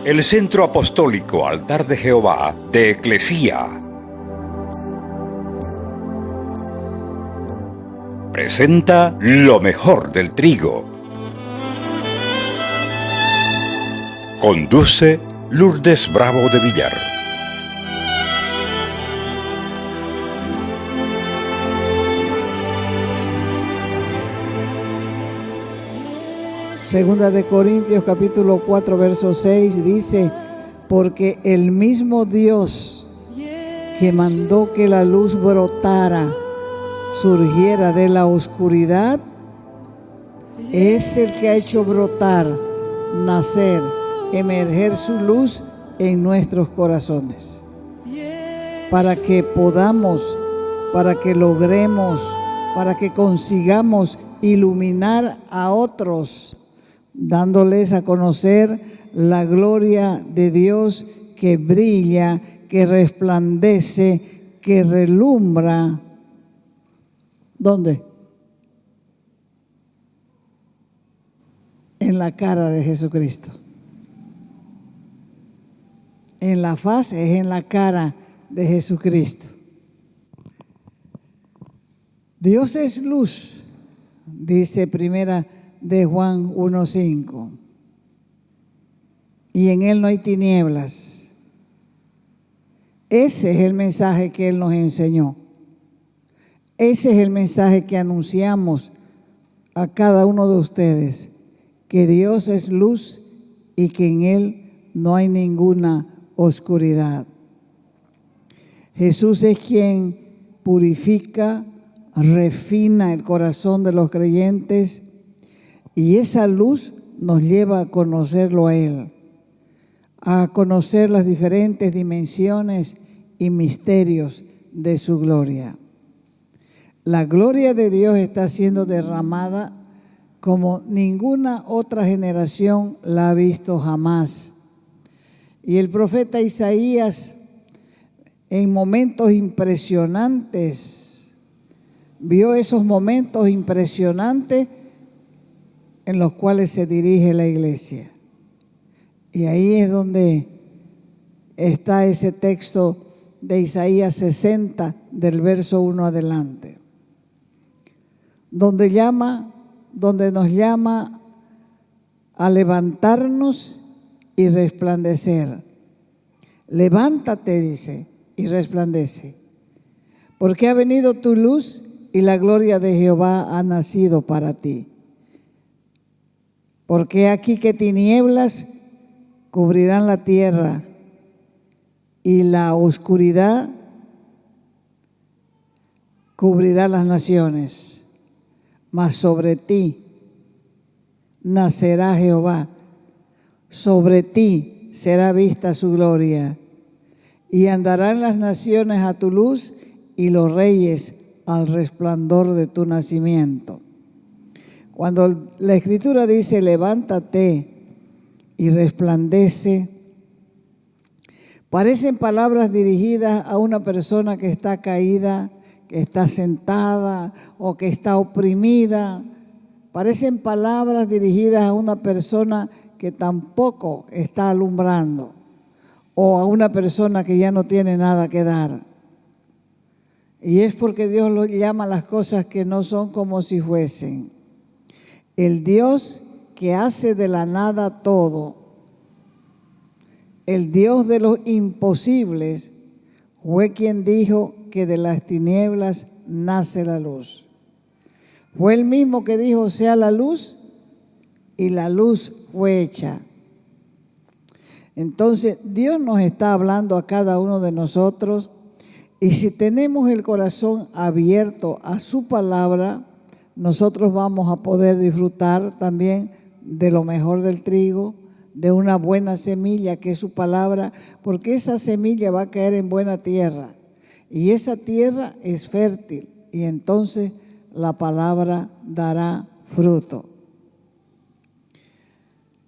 el Centro Apostólico Altar de Jehová de Eclesía presenta lo mejor del trigo. Conduce Lourdes Bravo de Villar. Segunda de Corintios capítulo 4 verso 6 dice: porque el mismo Dios que mandó que la luz brotara, surgiera de la oscuridad, es el que ha hecho brotar, nacer, emerger su luz en nuestros corazones, para que podamos, para que logremos, para que consigamos iluminar a otros, dándoles a conocer la gloria de Dios que brilla, que resplandece, que relumbra. ¿Dónde? En la cara de Jesucristo. En la faz es en la cara de Jesucristo. Dios es luz, dice primera de Juan 1:5, y en Él no hay tinieblas. Ese es el mensaje que Él nos enseñó. Ese es el mensaje que anunciamos a cada uno de ustedes, que Dios es luz y que en Él no hay ninguna oscuridad. Jesús es quien purifica, refina el corazón de los creyentes, y esa luz nos lleva a conocerlo a Él, a conocer las diferentes dimensiones y misterios de su gloria. La gloria de Dios está siendo derramada como ninguna otra generación la ha visto jamás. Y el profeta Isaías, en momentos impresionantes, vio esos momentos impresionantes en los cuales se dirige la iglesia. Y ahí es donde está ese texto de Isaías 60, del verso 1 adelante, donde nos llama a levantarnos y resplandecer. Levántate, dice, y resplandece, porque ha venido tu luz y la gloria de Jehová ha nacido para ti. Porque aquí que tinieblas cubrirán la tierra y la oscuridad cubrirá las naciones, mas sobre ti nacerá Jehová, sobre ti será vista su gloria, y andarán las naciones a tu luz y los reyes al resplandor de tu nacimiento. Cuando la Escritura dice levántate y resplandece, parecen palabras dirigidas a una persona que está caída, que está sentada o que está oprimida. Parecen palabras dirigidas a una persona que tampoco está alumbrando, o a una persona que ya no tiene nada que dar. Y es porque Dios lo llama a las cosas que no son como si fuesen. El Dios que hace de la nada todo, el Dios de los imposibles, fue quien dijo que de las tinieblas nace la luz. Fue el mismo que dijo sea la luz, y la luz fue hecha. Entonces Dios nos está hablando a cada uno de nosotros, y si tenemos el corazón abierto a su palabra, nosotros vamos a poder disfrutar también de lo mejor del trigo, de una buena semilla que es su palabra, porque esa semilla va a caer en buena tierra, y esa tierra es fértil, y entonces la palabra dará fruto.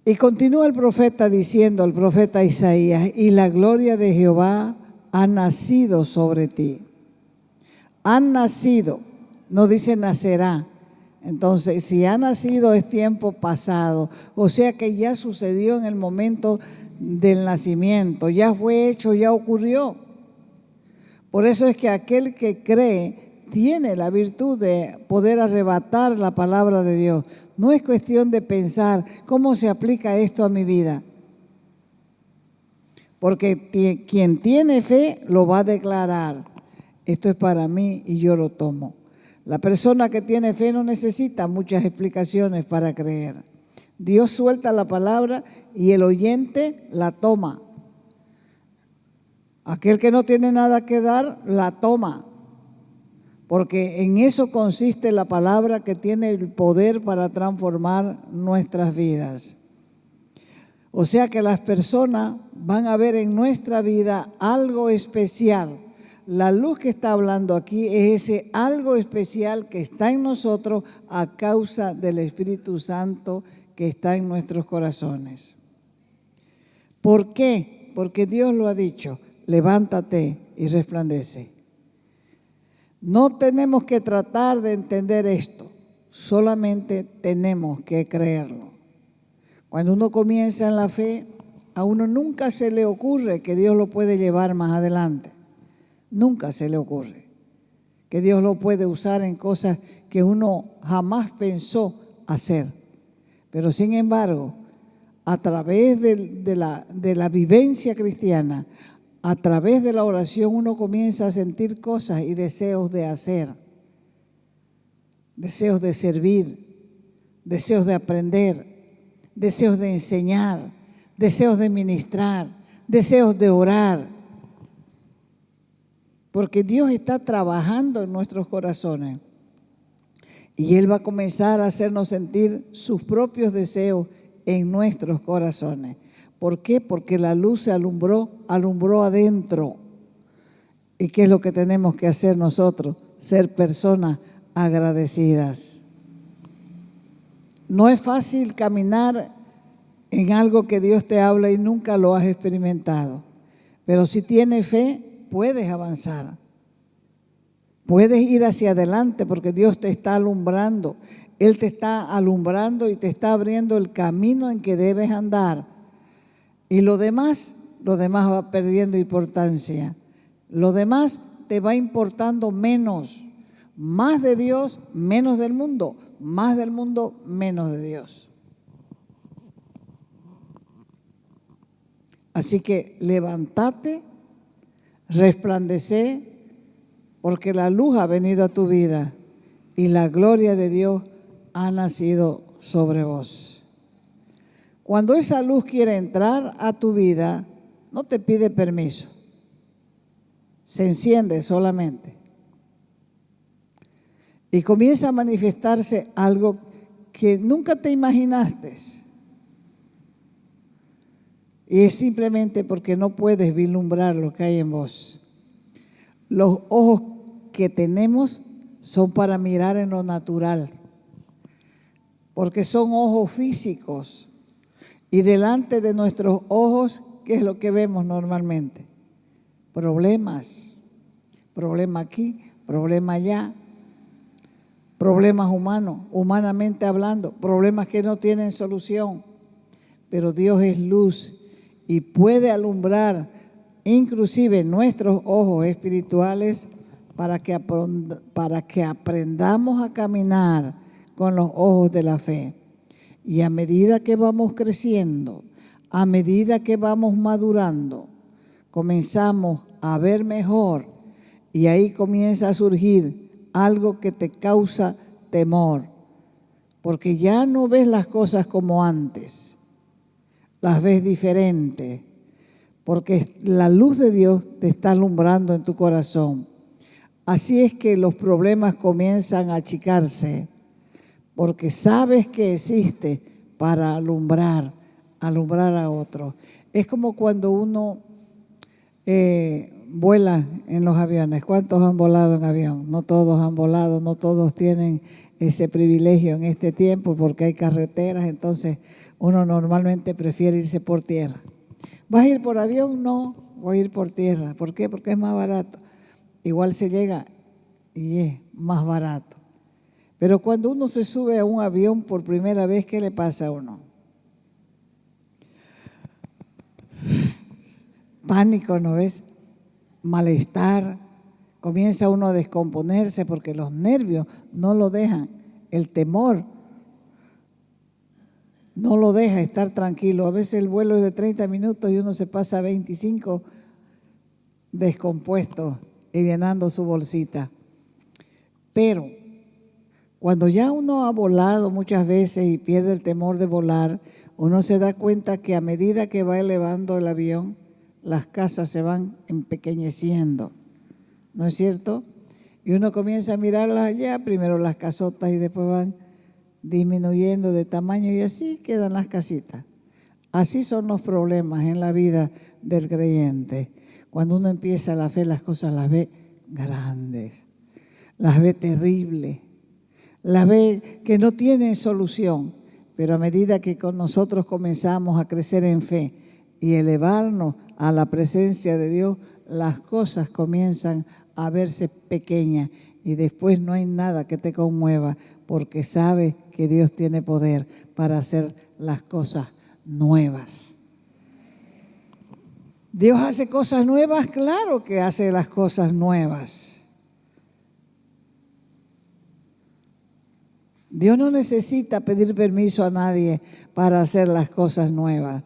Y continúa el profeta diciendo, el profeta Isaías: y la gloria de Jehová ha nacido sobre ti. Han nacido, no dice nacerá, Entonces, si ha nacido es tiempo pasado, o sea que ya sucedió en el momento del nacimiento, ya fue hecho, ya ocurrió. Por eso es que aquel que cree tiene la virtud de poder arrebatar la palabra de Dios. No es cuestión de pensar cómo se aplica esto a mi vida. Porque quien tiene fe lo va a declarar. Esto es para mí y yo lo tomo. La persona que tiene fe no necesita muchas explicaciones para creer. Dios suelta la palabra y el oyente la toma. Aquel que no tiene nada que dar, la toma. Porque en eso consiste la palabra que tiene el poder para transformar nuestras vidas. O sea que las personas van a ver en nuestra vida algo especial. La luz que está hablando aquí es ese algo especial que está en nosotros a causa del Espíritu Santo que está en nuestros corazones. ¿Por qué? Porque Dios lo ha dicho, levántate y resplandece. No tenemos que tratar de entender esto, solamente tenemos que creerlo. Cuando uno comienza en la fe, a uno nunca se le ocurre que Dios lo puede llevar más adelante. Nunca se le ocurre que Dios lo puede usar en cosas que uno jamás pensó hacer. Pero sin embargo, a través de la vivencia cristiana, a través de la oración, uno comienza a sentir cosas y deseos de hacer, deseos de servir, deseos de aprender, deseos de enseñar, deseos de ministrar, deseos de orar. Porque Dios está trabajando en nuestros corazones y Él va a comenzar a hacernos sentir sus propios deseos en nuestros corazones. ¿Por qué? Porque la luz se alumbró adentro. ¿Y qué es lo que tenemos que hacer nosotros? Ser personas agradecidas. No es fácil caminar en algo que Dios te habla y nunca lo has experimentado. Pero si tienes fe, puedes avanzar. Puedes ir hacia adelante porque Dios te está alumbrando. Él te está alumbrando y te está abriendo el camino en que debes andar. Y lo demás va perdiendo importancia. Lo demás te va importando menos. Más de Dios, menos del mundo. Más del mundo, menos de Dios. Así que levántate, resplandece, porque la luz ha venido a tu vida y la gloria de Dios ha nacido sobre vos. Cuando esa luz quiere entrar a tu vida, no te pide permiso. Se enciende solamente. Y comienza a manifestarse algo que nunca te imaginaste. Y es simplemente porque no puedes vislumbrar lo que hay en vos. Los ojos que tenemos son para mirar en lo natural, porque son ojos físicos. Y delante de nuestros ojos, ¿qué es lo que vemos normalmente? Problemas. Problema aquí, problema allá. Problemas humanos, humanamente hablando. Problemas que no tienen solución. Pero Dios es luz y puede alumbrar inclusive nuestros ojos espirituales para que aprendamos a caminar con los ojos de la fe. Y a medida que vamos creciendo, a medida que vamos madurando, comenzamos a ver mejor y ahí comienza a surgir algo que te causa temor, porque ya no ves las cosas como antes, las ves diferente, porque la luz de Dios te está alumbrando en tu corazón. Así es que los problemas comienzan a achicarse, porque sabes que existe para alumbrar a otros. Es como cuando uno vuela en los aviones. ¿Cuántos han volado en avión? No todos han volado, no todos tienen ese privilegio en este tiempo porque hay carreteras, entonces uno normalmente prefiere irse por tierra. ¿Vas a ir por avión? No, voy a ir por tierra. ¿Por qué? Porque es más barato. Igual se llega y es más barato. Pero cuando uno se sube a un avión por primera vez, ¿qué le pasa a uno? Pánico, ¿no ves? Malestar. Comienza uno a descomponerse porque los nervios no lo dejan. El temor no lo deja estar tranquilo. A veces el vuelo es de 30 minutos y uno se pasa 25 descompuesto y llenando su bolsita. Pero cuando ya uno ha volado muchas veces y pierde el temor de volar, uno se da cuenta que a medida que va elevando el avión, las casas se van empequeñeciendo, ¿no es cierto? Y uno comienza a mirarlas allá, primero las casotas y después van disminuyendo de tamaño y así quedan las casitas. Así son los problemas en la vida del creyente. Cuando uno empieza la fe, las cosas las ve grandes, las ve terribles, las ve que no tienen solución, pero a medida que con nosotros comenzamos a crecer en fe y elevarnos a la presencia de Dios, las cosas comienzan a verse pequeñas y después no hay nada que te conmueva porque sabes que Dios tiene poder para hacer las cosas nuevas. ¿Dios hace cosas nuevas? Claro que hace las cosas nuevas. Dios no necesita pedir permiso a nadie para hacer las cosas nuevas.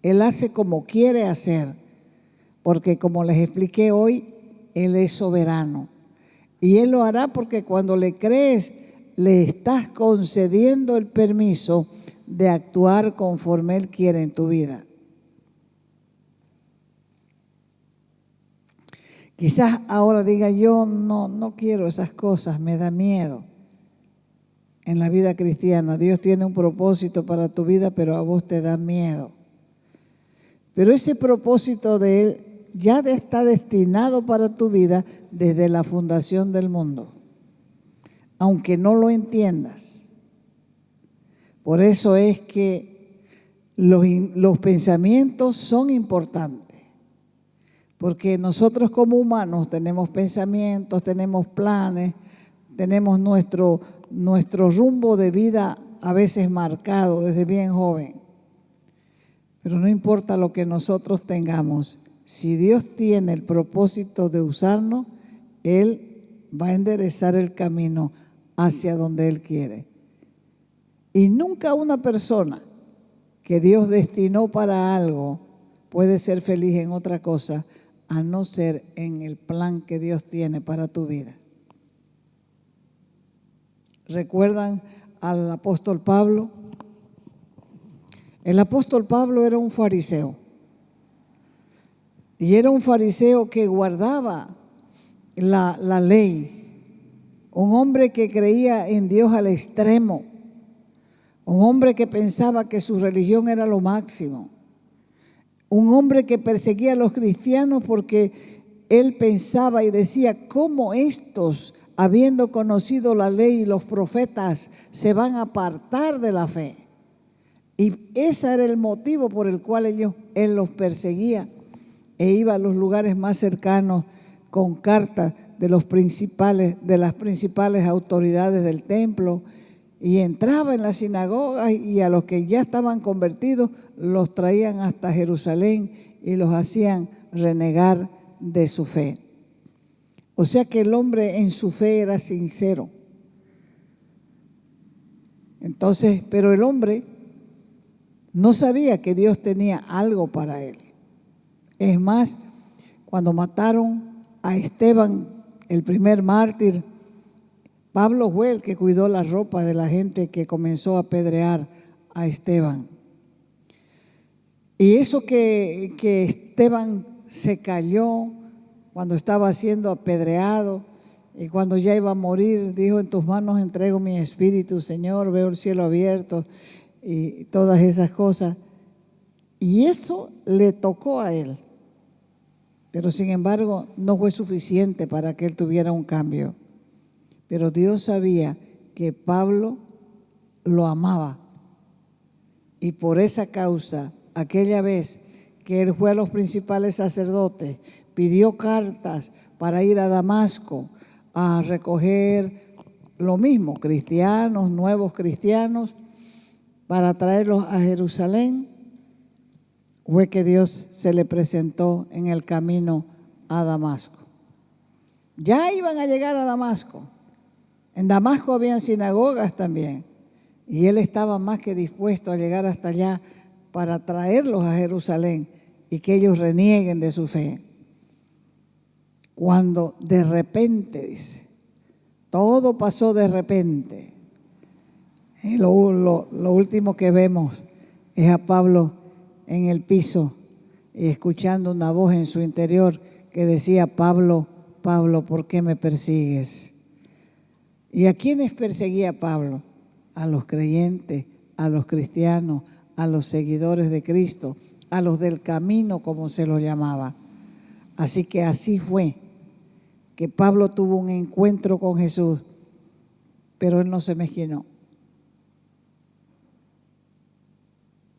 Él hace como quiere hacer, porque como les expliqué hoy, Él es soberano. Y Él lo hará porque cuando le crees, le estás concediendo el permiso de actuar conforme Él quiere en tu vida. Quizás ahora diga yo, no quiero esas cosas, me da miedo. En la vida cristiana, Dios tiene un propósito para tu vida, pero a vos te da miedo. Pero ese propósito de Él ya está destinado para tu vida desde la fundación del mundo, aunque no lo entiendas. Por eso es que los pensamientos son importantes, porque nosotros como humanos tenemos pensamientos, tenemos planes, tenemos nuestro rumbo de vida a veces marcado desde bien joven. Pero no importa lo que nosotros tengamos, si Dios tiene el propósito de usarnos, Él va a enderezar el camino hacia donde Él quiere. Y nunca una persona que Dios destinó para algo puede ser feliz en otra cosa, a no ser en el plan que Dios tiene para tu vida. ¿Recuerdan al apóstol Pablo? El apóstol Pablo era un fariseo. Y era un fariseo que guardaba la ley. Un hombre que creía en Dios al extremo. Un hombre que pensaba que su religión era lo máximo. Un hombre que perseguía a los cristianos porque él pensaba y decía, ¿cómo estos, habiendo conocido la ley y los profetas, se van a apartar de la fe? Y ese era el motivo por el cual él los perseguía e iba a los lugares más cercanos con cartas de las principales autoridades del templo y entraba en las sinagogas y a los que ya estaban convertidos los traían hasta Jerusalén y los hacían renegar de su fe. O sea que el hombre en su fe era sincero. Entonces, pero el hombre no sabía que Dios tenía algo para él. Es más, cuando mataron a Esteban, el primer mártir, Pablo fue el que cuidó la ropa de la gente que comenzó a apedrear a Esteban. Y eso que Esteban se cayó cuando estaba siendo apedreado y cuando ya iba a morir, dijo, en tus manos entrego mi espíritu, Señor, veo el cielo abierto y todas esas cosas. Y eso le tocó a él. Pero sin embargo no fue suficiente para que él tuviera un cambio. Pero Dios sabía que Pablo lo amaba. Y por esa causa, aquella vez que él fue a los principales sacerdotes, pidió cartas para ir a Damasco a recoger lo mismo, cristianos, nuevos cristianos, para traerlos a Jerusalén, fue que Dios se le presentó en el camino a Damasco. Ya iban a llegar a Damasco. En Damasco habían sinagogas también. Y él estaba más que dispuesto a llegar hasta allá para traerlos a Jerusalén y que ellos renieguen de su fe. Cuando de repente, dice, todo pasó de repente. Y lo último que vemos es a Pablo en el piso y escuchando una voz en su interior que decía: Pablo, Pablo, ¿por qué me persigues? ¿Y a quiénes perseguía Pablo? A los creyentes, a los cristianos, a los seguidores de Cristo, a los del camino, como se los llamaba. Así que así fue que Pablo tuvo un encuentro con Jesús, pero él no se mezquinó.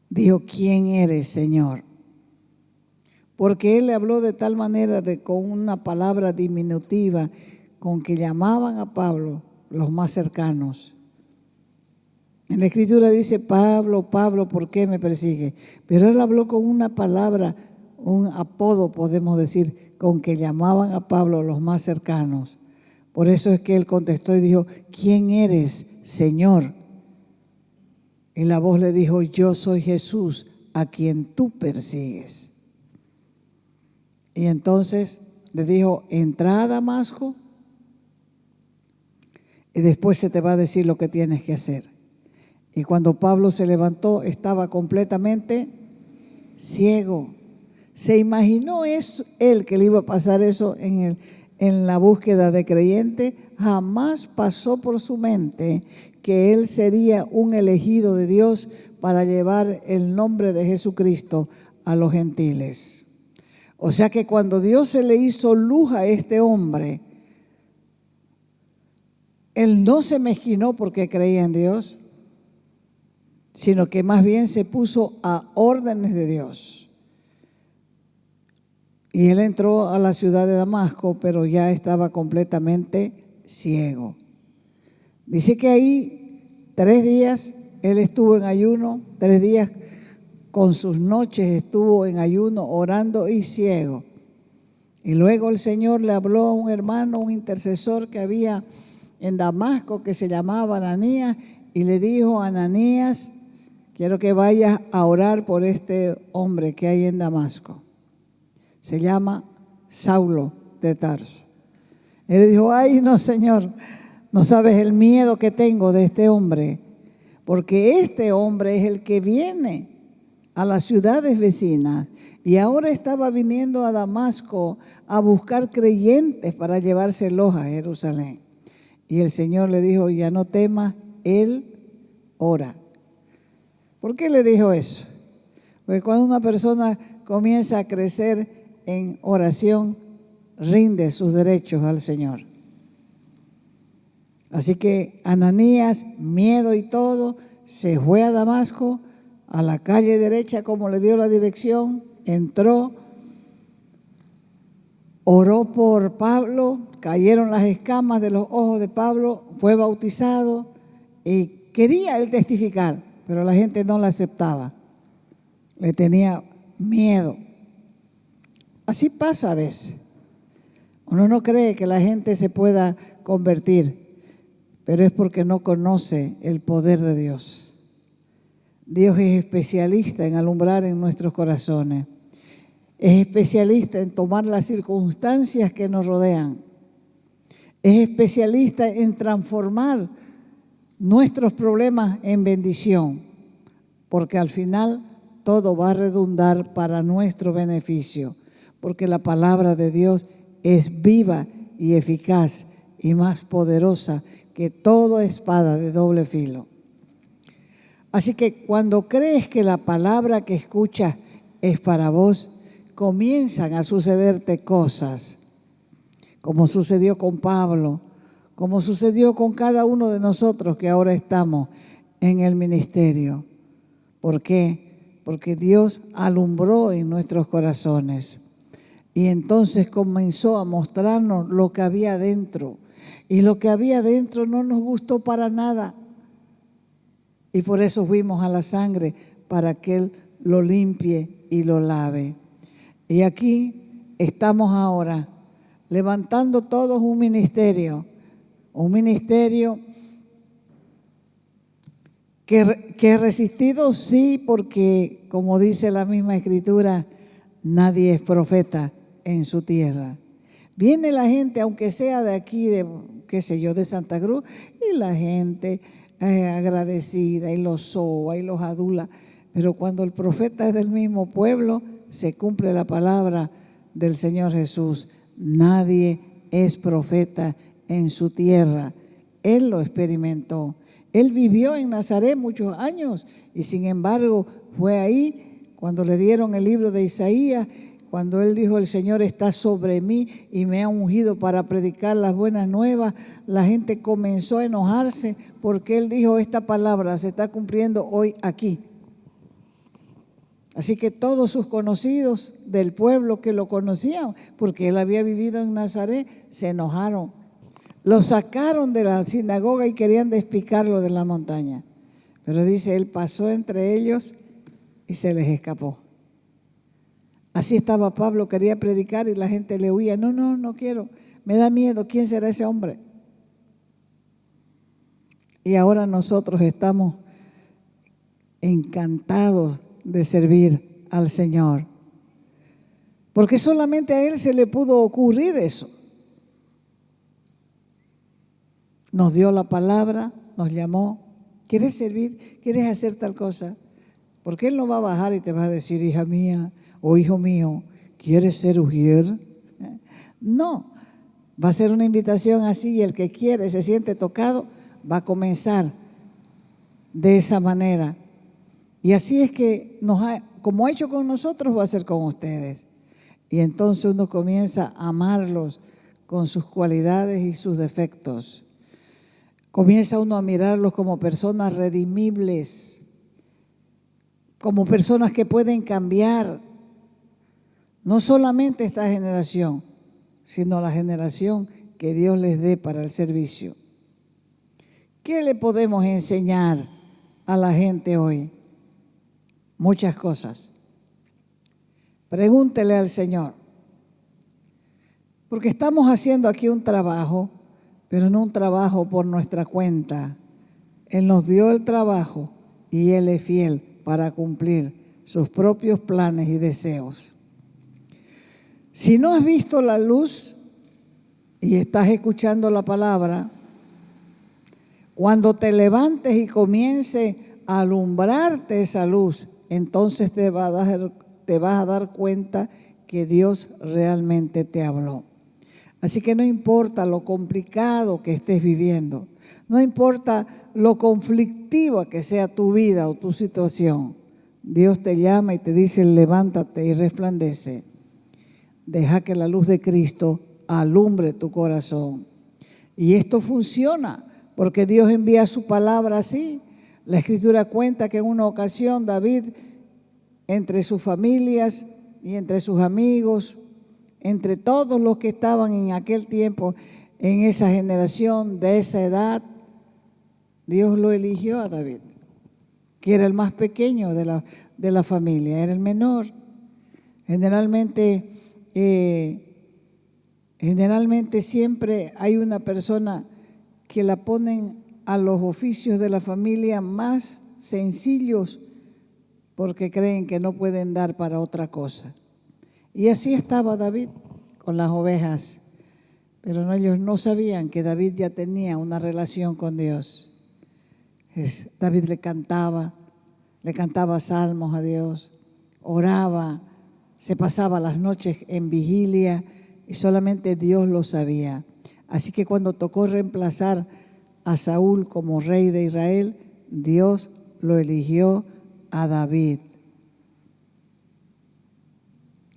Dijo: ¿quién eres, Señor? Porque él le habló de tal manera, con una palabra diminutiva, con que llamaban a Pablo los más cercanos. En la Escritura dice: Pablo, Pablo, ¿por qué me persigue? Pero él habló con una palabra, un apodo, podemos decir, con que llamaban a Pablo los más cercanos. Por eso es que él contestó y dijo: ¿quién eres, Señor? Y la voz le dijo: yo soy Jesús, a quien tú persigues. Y entonces le dijo: entra a Damasco y después se te va a decir lo que tienes que hacer. Y cuando Pablo se levantó, estaba completamente ciego. ¿Se imaginó él que le iba a pasar eso en la búsqueda de creyente? Jamás pasó por su mente que él sería un elegido de Dios para llevar el nombre de Jesucristo a los gentiles. O sea que cuando Dios se le hizo luz a este hombre, él no se mezquinó porque creía en Dios, sino que más bien se puso a órdenes de Dios. Y él entró a la ciudad de Damasco, pero ya estaba completamente ciego. Dice que ahí 3 días él estuvo en ayuno, 3 días con sus noches estuvo en ayuno, orando y ciego. Y luego el Señor le habló a un hermano, un intercesor que había en Damasco, que se llamaba Ananías, y le dijo: Ananías, quiero que vayas a orar por este hombre que hay en Damasco. Se llama Saulo de Tarso. Él le dijo: ay, no, Señor, no sabes el miedo que tengo de este hombre, porque este hombre es el que viene a las ciudades vecinas y ahora estaba viniendo a Damasco a buscar creyentes para llevárselos a Jerusalén. Y el Señor le dijo: ya no temas, él ora. ¿Por qué le dijo eso? Porque cuando una persona comienza a crecer en oración, rinde sus derechos al Señor. Así que Ananías, miedo y todo, se fue a Damasco, a la calle derecha, como le dio la dirección, entró, oró por Pablo, cayeron las escamas de los ojos de Pablo, fue bautizado y quería él testificar, pero la gente no la aceptaba, le tenía miedo. Así pasa a veces. Uno no cree que la gente se pueda convertir, pero es porque no conoce el poder de Dios. Dios es especialista en alumbrar en nuestros corazones. Es especialista en tomar las circunstancias que nos rodean. Es especialista en transformar nuestros problemas en bendición, porque al final todo va a redundar para nuestro beneficio, porque la palabra de Dios es viva y eficaz y más poderosa que toda espada de doble filo. Así que cuando crees que la palabra que escuchas es para vos, comienzan a sucederte cosas, como sucedió con Pablo, como sucedió con cada uno de nosotros que ahora estamos en el ministerio. ¿Por qué? Porque Dios alumbró en nuestros corazones y entonces comenzó a mostrarnos lo que había dentro. Y lo que había dentro no nos gustó para nada. Y por eso fuimos a la sangre, para que Él lo limpie y lo lave. Y aquí estamos ahora, levantando todos un ministerio que he resistido, sí, porque como dice la misma Escritura, nadie es profeta en su tierra. Viene la gente, aunque sea de aquí, de qué sé yo, de Santa Cruz, y la gente agradecida, y los soba y los adula. Pero cuando el profeta es del mismo pueblo, se cumple la palabra del Señor Jesús. Nadie es profeta en su tierra. Él lo experimentó. Él vivió en Nazaret muchos años y sin embargo fue ahí cuando le dieron el libro de Isaías, cuando él dijo: el Señor está sobre mí y me ha ungido para predicar las buenas nuevas. La gente comenzó a enojarse porque él dijo: esta palabra se está cumpliendo hoy aquí. Así que todos sus conocidos del pueblo que lo conocían, porque él había vivido en Nazaret, se enojaron. Lo sacaron de la sinagoga y querían despicarlo de la montaña. Pero dice, él pasó entre ellos y se les escapó. Así estaba Pablo, quería predicar y la gente le huía. No quiero, me da miedo, ¿quién será ese hombre? Y ahora nosotros estamos encantados de servir al Señor. Porque solamente a Él se le pudo ocurrir eso. Nos dio la palabra, nos llamó. ¿Quieres servir? ¿Quieres hacer tal cosa? Porque Él no va a bajar y te va a decir: hija mía o hijo mío, ¿quieres ser ujier? No, va a ser una invitación así y el que quiere, se siente tocado, va a comenzar de esa manera. Y así es que como ha hecho con nosotros, va a hacer con ustedes. Y entonces uno comienza a amarlos con sus cualidades y sus defectos. Comienza uno a mirarlos como personas redimibles, como personas que pueden cambiar, no solamente esta generación, sino la generación que Dios les dé para el servicio. ¿Qué le podemos enseñar a la gente hoy? Muchas cosas. Pregúntele al Señor, porque estamos haciendo aquí un trabajo, pero no un trabajo por nuestra cuenta. Él nos dio el trabajo y Él es fiel para cumplir sus propios planes y deseos. Si no has visto la luz y estás escuchando la palabra, cuando te levantes y comience a alumbrarte esa luz, entonces te vas a dar cuenta que Dios realmente te habló. Así que no importa lo complicado que estés viviendo, no importa lo conflictiva que sea tu vida o tu situación, Dios te llama y te dice: levántate y resplandece. Deja que la luz de Cristo alumbre tu corazón. Y esto funciona porque Dios envía su palabra así. La Escritura cuenta que en una ocasión David, entre sus familias y entre sus amigos, entre todos los que estaban en aquel tiempo, en esa generación, de esa edad, Dios lo eligió a David, que era el más pequeño de la familia, era el menor. Generalmente siempre hay una persona que la ponen a los oficios de la familia más sencillos porque creen que no pueden dar para otra cosa. Y así estaba David con las ovejas, pero ellos no sabían que David ya tenía una relación con Dios. David le cantaba salmos a Dios, oraba, se pasaba las noches en vigilia y solamente Dios lo sabía. Así que cuando tocó reemplazar a Saúl como rey de Israel, Dios lo eligió a David.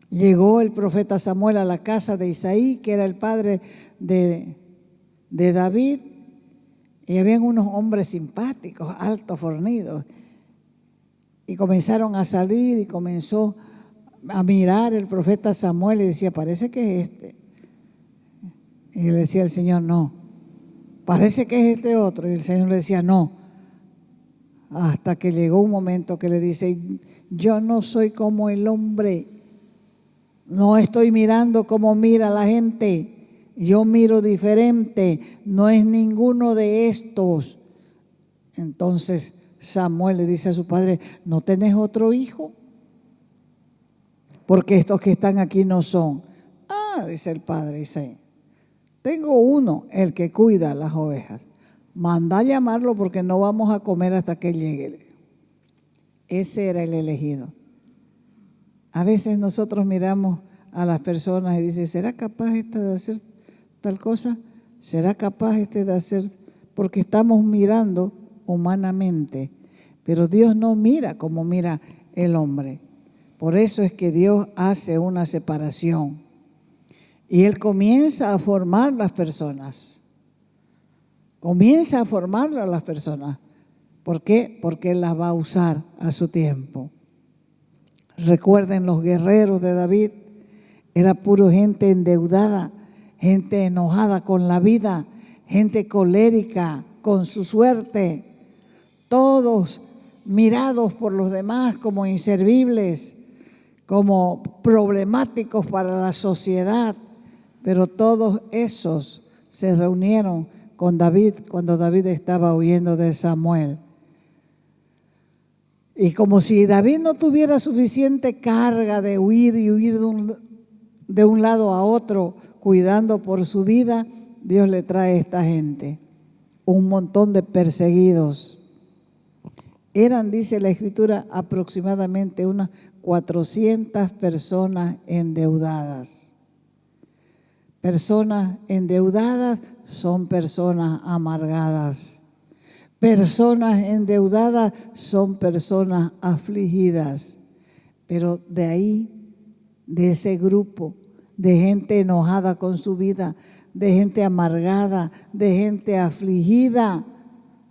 Llegó el profeta Samuel a la casa de Isaí, que era el padre de David, y habían unos hombres simpáticos, altos, fornidos, y comenzaron a salir y comenzó a mirar el profeta Samuel y decía: parece que es este. Y le decía el Señor: no, parece que es este otro. Y el Señor le decía, no. Hasta que llegó un momento que le dice, yo no soy como el hombre. No estoy mirando como mira la gente. Yo miro diferente. No es ninguno de estos. Entonces Samuel le dice a su padre, ¿no tenés otro hijo? Porque estos que están aquí no son. Ah, dice el padre, dice, tengo uno, el que cuida las ovejas. Manda a llamarlo porque no vamos a comer hasta que llegue. Ese era el elegido. A veces nosotros miramos a las personas y dicen, ¿será capaz este de hacer tal cosa? ¿Será capaz este de hacer? Porque estamos mirando humanamente, pero Dios no mira como mira el hombre. Por eso es que Dios hace una separación y Él comienza a formar las personas. Comienza a formar a las personas. ¿Por qué? Porque Él las va a usar a su tiempo. Recuerden, los guerreros de David, era puro gente endeudada, gente enojada con la vida, gente colérica con su suerte, todos mirados por los demás como inservibles, como problemáticos para la sociedad, pero todos esos se reunieron con David cuando David estaba huyendo de Samuel. Y como si David no tuviera suficiente carga de huir y huir de un lado a otro, cuidando por su vida, Dios le trae a esta gente, un montón de perseguidos. Eran, dice la Escritura, aproximadamente unas 400 personas endeudadas. Personas endeudadas son personas amargadas. Personas endeudadas son personas afligidas. Pero de ahí, de ese grupo, de gente enojada con su vida, de gente amargada, de gente afligida,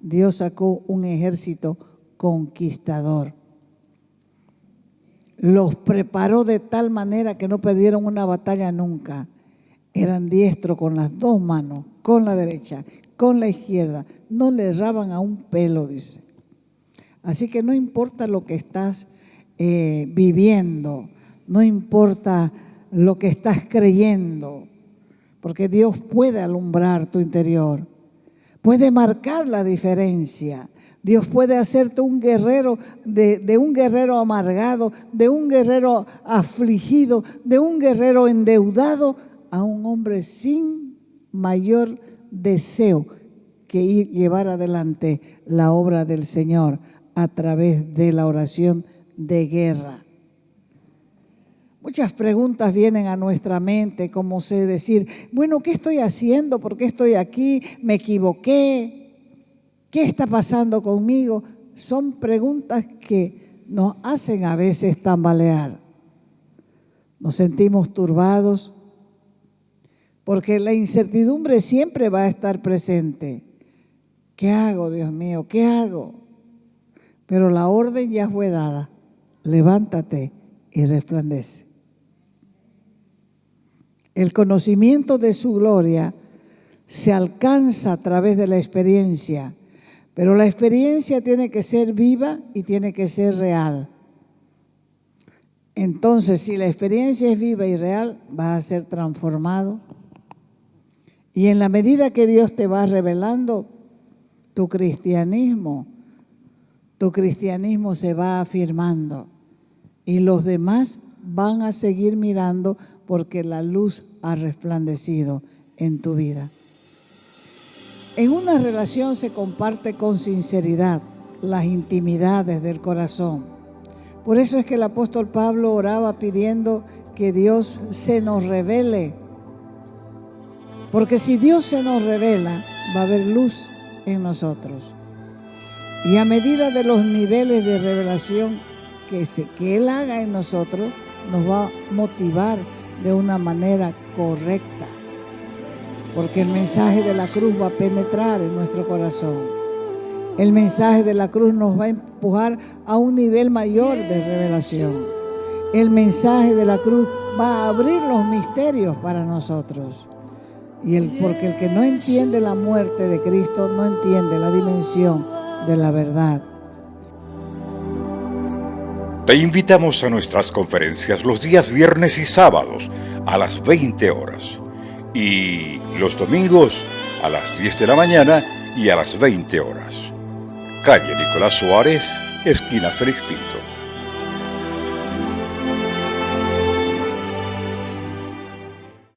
Dios sacó un ejército conquistador. Los preparó de tal manera que no perdieron una batalla nunca. Eran diestros con las dos manos, con la derecha, con la izquierda. No le erraban a un pelo, dice. Así que no importa lo que estás viviendo, no importa lo que estás creyendo, porque Dios puede alumbrar tu interior, puede marcar la diferencia. Dios puede hacerte un guerrero, de un guerrero amargado, de un guerrero afligido, de un guerrero endeudado, a un hombre sin mayor deseo que llevar adelante la obra del Señor a través de la oración de guerra. Muchas preguntas vienen a nuestra mente, como sé decir, bueno, ¿qué estoy haciendo? ¿Por qué estoy aquí? ¿Me equivoqué? ¿Qué está pasando conmigo? Son preguntas que nos hacen a veces tambalear. Nos sentimos turbados porque la incertidumbre siempre va a estar presente. ¿Qué hago, Dios mío? ¿Qué hago? Pero la orden ya fue dada. Levántate y resplandece. El conocimiento de su gloria se alcanza a través de la experiencia, pero la experiencia tiene que ser viva y tiene que ser real. Entonces, si la experiencia es viva y real, vas a ser transformado. Y en la medida que Dios te va revelando tu cristianismo se va afirmando. Y los demás van a seguir mirando porque la luz ha resplandecido en tu vida. En una relación se comparte con sinceridad las intimidades del corazón. Por eso es que el apóstol Pablo oraba pidiendo que Dios se nos revele. Porque si Dios se nos revela, va a haber luz en nosotros. Y a medida de los niveles de revelación que Él haga en nosotros, nos va a motivar de una manera correcta. Porque el mensaje de la cruz va a penetrar en nuestro corazón. El mensaje de la cruz nos va a empujar a un nivel mayor de revelación. El mensaje de la cruz va a abrir los misterios para nosotros. Porque el que no entiende la muerte de Cristo no entiende la dimensión de la verdad. Te invitamos a nuestras conferencias los días viernes y sábados a las 20 horas y los domingos a las 10 de la mañana y a las 20 horas. Calle Nicolás Suárez, esquina Félix Pinto.